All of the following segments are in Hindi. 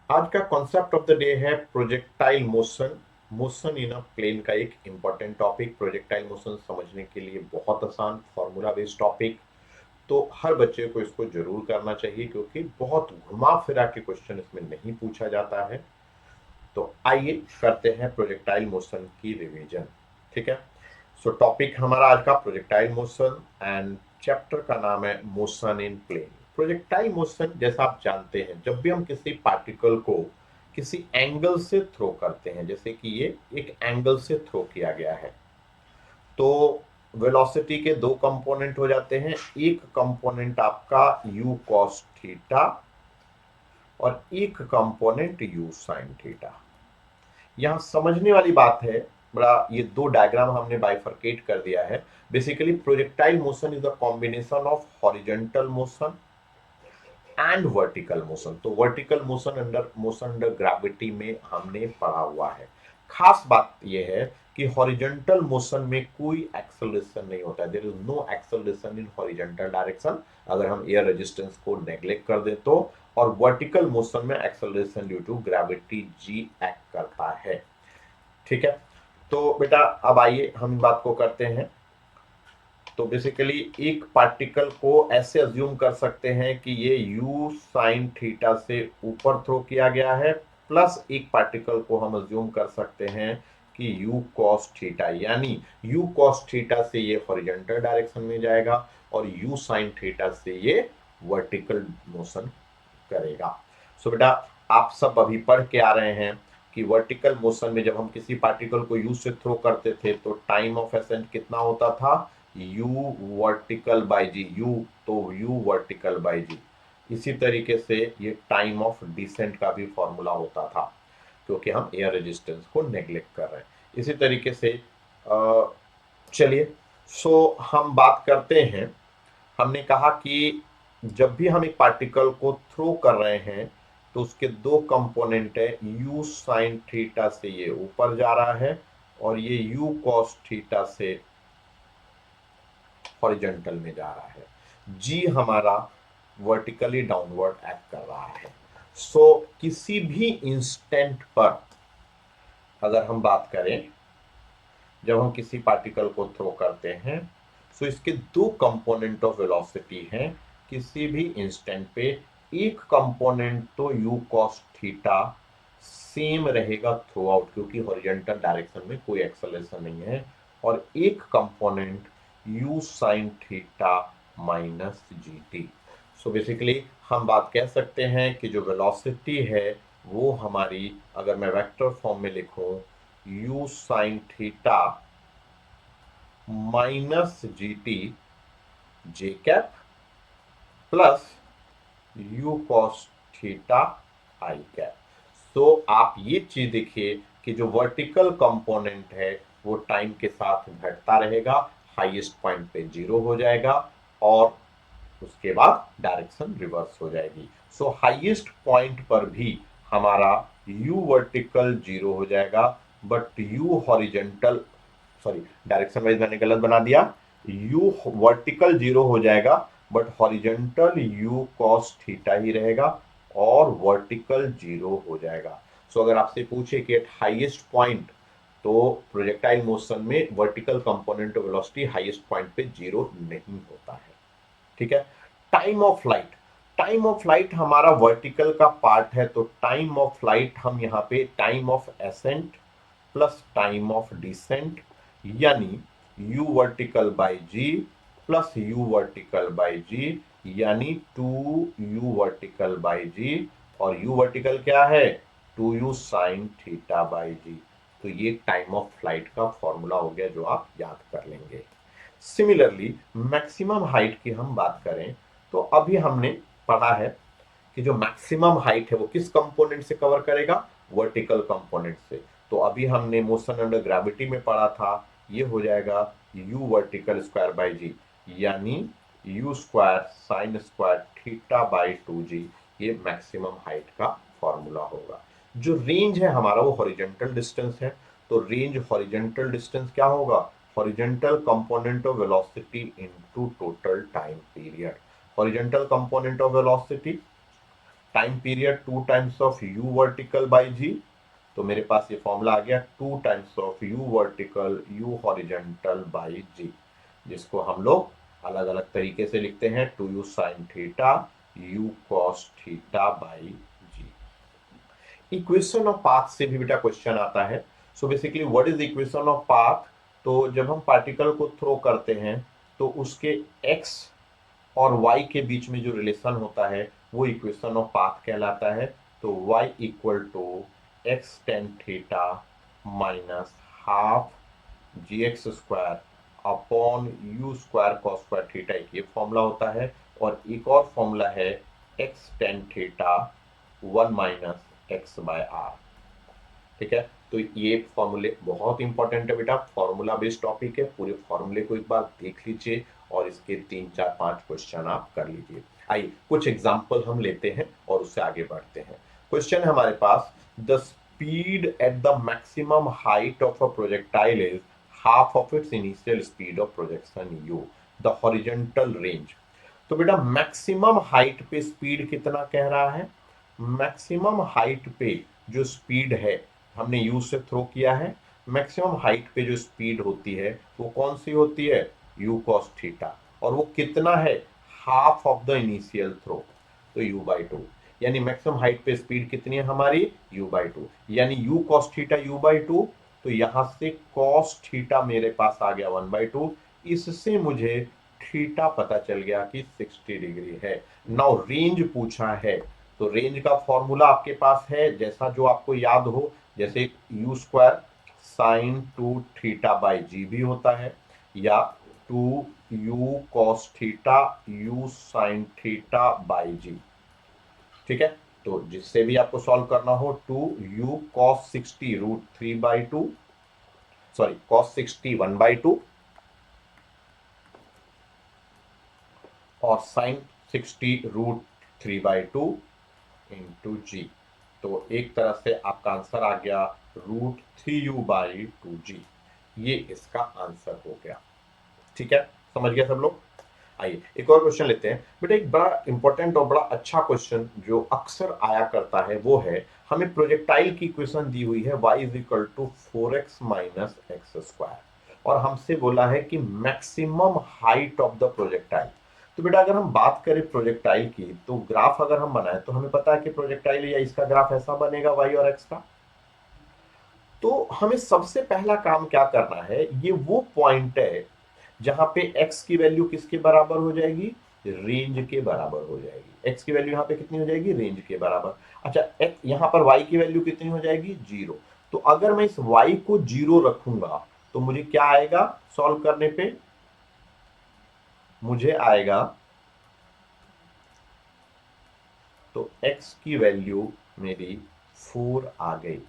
आज का कॉन्सेप्ट ऑफ द डे है projectile motion. Motion in a plane का एक इंपॉर्टेंट टॉपिक। प्रोजेक्टाइल मोशन समझने के लिए बहुत आसान फॉर्मूला बेस्ड टॉपिक, तो हर बच्चे को इसको जरूर करना चाहिए क्योंकि बहुत घुमा फिरा के क्वेश्चन इसमें नहीं पूछा जाता है। तो आइए करते हैं प्रोजेक्टाइल मोशन की रिवीजन। ठीक है, सो टॉपिक हमारा आज का प्रोजेक्टाइल मोशन एंड चैप्टर का नाम है motion in plane. Projectile motion जैसा आप जानते हैं, जब भी हम किसी पार्टिकल को किसी एंगल से थ्रो करते हैं, जैसे कि ये एक एंगल से थ्रो किया गया है, तो वेलोसिटी के दो कंपोनेंट हो जाते हैं। एक कंपोनेंट आपका u cos थीटा और एक कंपोनेंट u sin थीटा। यहां समझने वाली बात है, बड़ा ये दो डायग्राम हमने बाइफरकेट कर दिया है। Basically projectile motion is the combination of horizontal motion and vertical motion. तो वर्टिकल मोशन अंडर ग्रेविटी में हमने पढ़ा हुआ है। खास बात यह है कि हॉरिजॉन्टल मोशन में कोई एक्सेलरेशन नहीं होता है। There is no acceleration in horizontal direction, अगर हम एयर रेजिस्टेंस को नेग्लेक्ट कर दे तो। और वर्टिकल मोशन में acceleration due to gravity g act करता है। ठीक है, तो बेटा अब आइए हम इस बात को करते हैं। तो बेसिकली एक पार्टिकल को ऐसे अज्यूम कर सकते हैं कि ये u साइन थीटा से ऊपर थ्रो किया गया है, प्लस एक पार्टिकल को हम अज्यूम कर सकते हैं कि u cos थीटा, यानी u cos थीटा से ये हॉरिजॉन्टल डायरेक्शन में जाएगा और u साइन थीटा से ये वर्टिकल मोशन करेगा। सो बेटा आप सब अभी पढ़ के आ रहे हैं कि वर्टिकल मोशन में जब हम किसी पार्टिकल को u से थ्रो करते थे तो टाइम ऑफ एसेंट कितना होता था, u vertical by g. u तो u वर्टिकल बाई जी। इसी तरीके से ये टाइम ऑफ डिसेंट का भी फॉर्मूला होता था, क्योंकि हम एयर रेजिस्टेंस को नेग्लेक्ट कर रहे हैं। इसी तरीके से चलिए, सो हम बात करते हैं। हमने कहा कि जब भी हम एक पार्टिकल को थ्रो कर रहे हैं तो उसके दो कंपोनेंट है, u साइन थीटा से ये ऊपर जा रहा है और ये u cos थीटा से हॉरिजॉन्टल में जा रहा है। g हमारा वर्टिकली डाउनवर्ड एक्ट कर रहा है। सो किसी भी इंस्टेंट पर अगर हम बात करें, जब हम किसी पार्टिकल को थ्रो करते हैं, सो इसके दो कंपोनेंट ऑफ वेलोसिटी हैं। किसी भी इंस्टेंट पे एक कंपोनेंट तो u cos थीटा सेम रहेगा थ्रू आउट, क्योंकि हॉरिजॉन्टल डायरेक्शन में कोई एक्सेलरेशन नहीं है, और एक component u sin theta minus gt। So basically हम बात कह सकते हैं कि जो वेलोसिटी है वो हमारी, अगर मैं वेक्टर फॉर्म में लिखूं, u sin theta minus g t J cap plus u cos theta I cap. तो आप ये चीज देखिए कि जो वर्टिकल कंपोनेंट है वो टाइम के साथ घटता रहेगा, हाईएस्ट पॉइंट पे 0 हो जाएगा और उसके बाद डायरेक्शन रिवर्स हो जाएगी। सो हाईएस्ट पॉइंट पर भी हमारा u वर्टिकल 0 हो जाएगा, but u horizontal, sorry direction wise मैंने गलत बना दिया, u वर्टिकल 0 हो जाएगा but horizontal u cos theta ही रहेगा और वर्टिकल 0 हो जाएगा। सो अगर आपसे पूछे कि एट हाईएस्ट पॉइंट, तो प्रोजेक्टाइल मोशन में vertical component of velocity highest point पे 0 नहीं होता है। ठीक है, time of flight, time of flight हमारा वर्टिकल का पार्ट है, तो टाइम ऑफ फ्लाइट हम यहाँ पे time of ascent plus time of descent, यानी u vertical by g plus u vertical by g, यानी 2u वर्टिकल बाई जी, और u वर्टिकल क्या है, 2u साइन थीटा बाई जी। तो ये टाइम ऑफ फ्लाइट का फॉर्मूला हो गया जो आप याद कर लेंगे। सिमिलरली मैक्सिमम हाइट की हम बात करें, तो अभी हमने पढ़ा है कि जो मैक्सिमम हाइट है वो किस कंपोनेंट से कवर करेगा, वर्टिकल कंपोनेंट से। तो अभी हमने मोशन अंडर ग्रेविटी में पढ़ा था, ये हो जाएगा u vertical square by g, यानी u square sine square theta by 2g। ये मैक्सिमम हाइट का फॉर्मूला होगा। जो रेंज है हमारा वो हॉरिजॉन्टल डिस्टेंस है, तो रेंज हॉरिजॉन्टल डिस्टेंस क्या होगा, horizontal component of velocity into total time period. Horizontal component of velocity time period 2 times of u vertical by g, तो मेरे पास ये फॉर्मूला आ गया 2 times of u vertical u horizontal by g, जिसको हम लोग अलग अलग तरीके से लिखते हैं 2u sin theta u cos theta by g। Equation of path से भी बेटा क्वेश्चन आता है। So basically what is equation of path? तो जब हम पार्टिकल को थ्रो करते हैं तो उसके x और y के बीच में जो रिलेशन होता है वो इक्वेशन ऑफ पाथ कहलाता है। तो y equal to x tan theta minus half g x square upon u square cos square theta, एक ये फॉर्मूला होता है। और एक और फॉर्मूला है x tan theta 1 minus x by R. ठीक है, तो ये फॉर्मूले बहुत इंपॉर्टेंट है बेटा, फॉर्मूला बेस्ड टॉपिक है। पूरे फॉर्मूले को एक बार देख लीजिए और इसके 3 4 5 क्वेश्चन आप कर लीजिए। आइए कुछ एग्जांपल हम लेते हैं और उससे आगे बढ़ते हैं। क्वेश्चन है हमारे पास, the speed at the maximum height of a projectile is half of its initial speed of projection u, the horizontal range. तो बेटा मैक्सिमम हाइट पे स्पीड कितना कह रहा है? मैक्सिमम हाइट पे जो स्पीड है, हमने यू से थ्रो किया है, मैक्सिमम हाइट पे जो स्पीड होती है वो कौन सी होती है? U cos theta. और वो कितना है? Half of the initial throw, तो यू बाई टू। यानी मैक्सिमम हाइट पे स्पीड कितनी है हमारी? यू बाई टू, यानी u cos theta u by two. तो यहां से कॉस थीटा मेरे पास आ गया 1 बाई टू। इससे मुझे थीटा पता चल गया कि 60 डिग्री है। नाउ रेंज पूछा है, तो रेंज का फॉर्मूला आपके पास है जैसा जो आपको याद हो, जैसे u square sine 2 theta by g भी होता है, या 2 u cos theta u sine theta by g. ठीक है, तो जिससे भी आपको सॉल्व करना हो 2 u cos 60 root 3 by two, sorry cos 60 1 by two और sine 60 root 3 by two into g. तो एक तरह से आपका आंसर आ गया रूट 3u बाई 2g। ये इसका आंसर हो गया। ठीक है, समझ गया सब लोग? आइए एक और क्वेश्चन लेते हैं बेटा। एक बड़ा इंपॉर्टेंट और बड़ा अच्छा क्वेश्चन जो अक्सर आया करता है वो है, हमें प्रोजेक्टाइल की इक्वेशन दी हुई है y is equal to 4x minus x square, और हमसे बोला है कि maximum height of the projectile. तो बेटा अगर हम बात करें प्रोजेक्टाइल की, तो ग्राफ अगर हम बनाए तो हमें पता है कि प्रोजेक्टाइल या इसका ग्राफ ऐसा बनेगा y और x का। तो हमें सबसे पहला काम क्या करना है, ये वो पॉइंट है जहां पे x की वैल्यू किसके बराबर हो जाएगी? रेंज के बराबर हो जाएगी। x की वैल्यू यहां पे कितनी हो जाएगी? रेंज के बराबर। अच्छा यहां पर y की वैल्यू कितनी हो जाएगी? 0। तो अगर मैं इस y को 0 रखूंगा तो मुझे क्या आएगा सॉल्व करने पे? मुझे आएगा, तो x की वैल्यू मेरी 4 आ गई,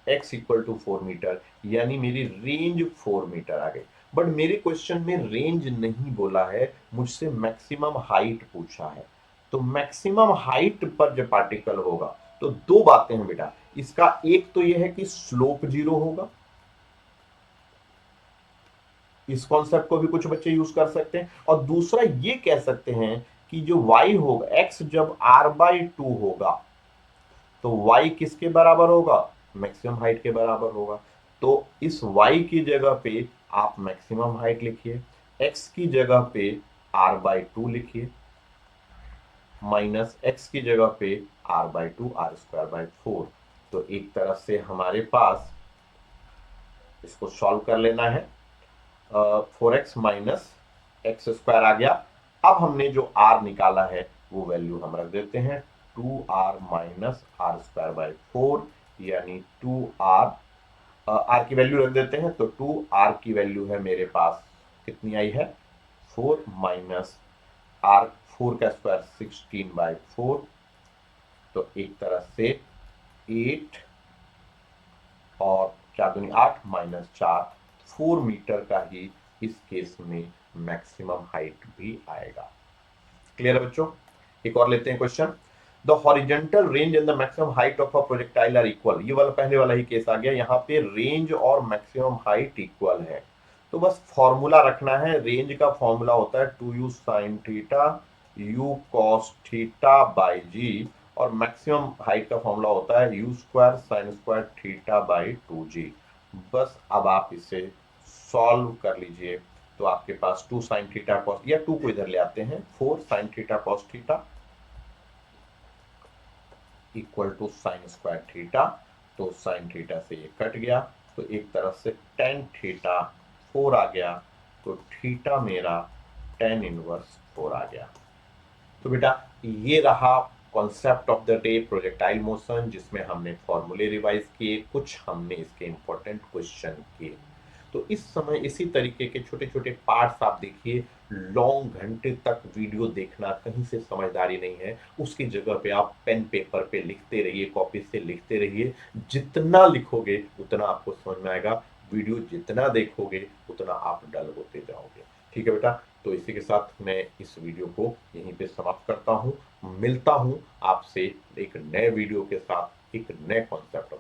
x इक्वल टू 4 मीटर, यानी मेरी रेंज 4 मीटर आ गई। बट मेरे क्वेश्चन में रेंज नहीं बोला है, मुझसे मैक्सिमम हाइट पूछा है। तो मैक्सिमम हाइट पर जब पार्टिकल होगा तो दो बातें हैं बेटा। इसका एक तो यह है कि स्लोप 0 होगा, इस कॉन्सेप्ट को भी कुछ बच्चे यूज कर सकते हैं। और दूसरा ये कह सकते हैं कि जो y होगा, x जब r बाई टू होगा तो y किसके बराबर होगा? मैक्सिमम हाइट के बराबर होगा। तो इस y की जगह पे आप मैक्सिमम हाइट लिखिए, x की जगह पे r बाई टू लिखिए, माइनस x की जगह पे r by two R square by 4। तो एक तरह से हमारे पास इसको सॉल्व कर लेना है, 4x माइनस एक्स स्क्वायर आ गया। अब हमने जो r निकाला है वो वैल्यू हम रख देते हैं 2r minus are square by 4, यानी 2r, r की वैल्यू रख देते हैं। तो 2r की वैल्यू है मेरे पास कितनी आई है? 4 माइनस r, 4 का स्क्वायर 16 बाई 4। तो एक तरह से 8 और 4 दूनी 8 माइनस 4, 4 मीटर का ही इस केस में मैक्सिमम हाइट भी आएगा। क्लियर है बच्चों? एक और लेते हैं question, the horizontal range and the maximum height of a projectile are equal. ये वाला पहले वाला ही केस आ गया, यहाँ पे रेंज और मैक्सिमम हाइट इक्वल है। तो बस फॉर्मूला रखना है, रेंज का फॉर्मूला होता है 2u sin theta u cos theta by g, और मैक्सिमम हाइट का फॉर्मूला होता है u square sine square theta by 2g। बस अब आप इसे सॉल्व कर लीजिए, तो आपके पास 2 साइन थीटा कॉस, या 2 को इधर ले आते हैं, 4 sine theta cos theta equal to sine square theta. तो साइन थीटा से ये कट गया, तो एक तरफ से टेन थीटा 4 आ गया, तो थीटा मेरा टेन इनवर्स 4 आ गया। तो बेटा ये रहा concept of the day, projectile motion, जिसमें हमने फॉर्मूले रिवाइज किए, कुछ हमने इसके इंपॉर्टेंट क्वेश्चन किए। तो इस समय इसी तरीके के छोटे छोटे पार्ट्स आप देखिए। लॉन्ग घंटे तक वीडियो देखना कहीं से समझदारी नहीं है, उसकी जगह पे आप पेन पेपर पे लिखते रहिए, कॉपी से लिखते रहिए। जितना लिखोगे उतना आपको समझ में आएगा, वीडियो जितना देखोगे उतना आप डल होते जाओगे। ठीक है बेटा, तो इसी के साथ मैं इस वीडियो को यहीं पे समाप्त करता हूँ। मिलता हूँ आपसे एक नए वीडियो के साथ, एक नए कॉन्सेप्ट